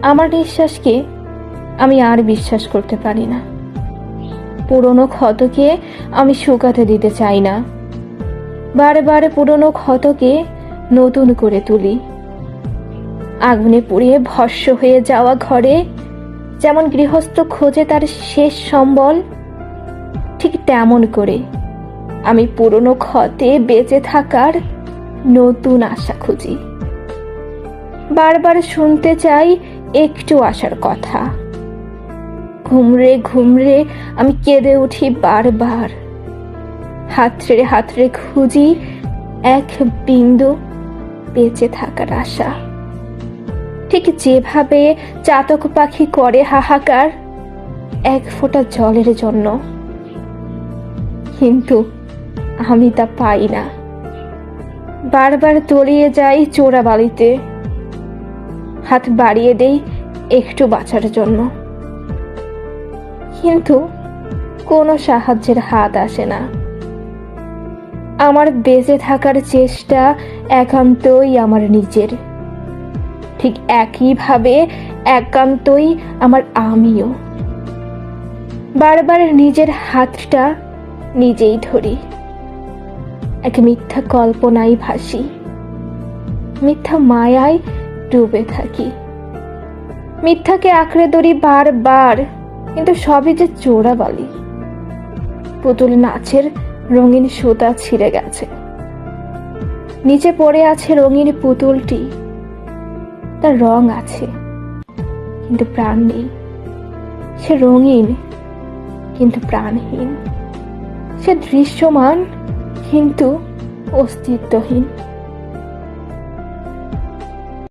আমার নিঃশ্বাসকে আমি আর বিশ্বাস করতে পারি না। পুরনো ক্ষতকে আমি শুকাতে দিতে চাই না। বারে বারে পুরনো ক্ষতকে নতুন করে তুলি। আগুনে পুড়িয়ে ভস্ম হয়ে যাওয়া ঘরে যেমন গৃহস্থ খোঁজে তার শেষ সম্বল, ঠিক তেমন করে আমি পুরনো ক্ষতে বেঁচে থাকার নতুন আশা খুঁজি। বারবার শুনতে চাই একটু আসার কথা। ঘুমরে ঘুমরে আমি কেঁদে উঠি বারবার। হাতড়ে হাতড়ে খুঁজি এক বিন্দু বেঁচে থাকার আশা। ঠিক যেভাবে চাতক পাখি করে হাহাকার এক ফোঁটা জলের জন্য, কিন্তু আমি তা পাই না। বারবার তলিয়ে যাই চোরাবালিতে, হাত বাড়িয়ে দেই একটু বাঁচার জন্য, কিন্তু কোনো সাহায্যের হাত আসে না। আমার বেঁচে থাকার চেষ্টা একান্তই আমার নিজের, ঠিক একইভাবে একান্তই আমার আমিও। বারবার নিজের হাতটা নিজেই ধরি, এক মিথ্যা কল্পনায় ভাসি, মিথ্যা মায়ায় ডুবে থাকি। মিথ্যাকে আঁকড়ে ধরি বারবার, কিন্তু সবই যে চোরাবালি। পুতুল নাচের রঙিন সুতা ছিঁড়ে গেছে, নিচে পড়ে আছে রঙিন পুতুলটি। তার রং আছে কিন্তু প্রাণ নেই। সে রঙিন কিন্তু প্রাণহীন। সে দৃশ্যমান কিন্তু অস্তিত্বহীন।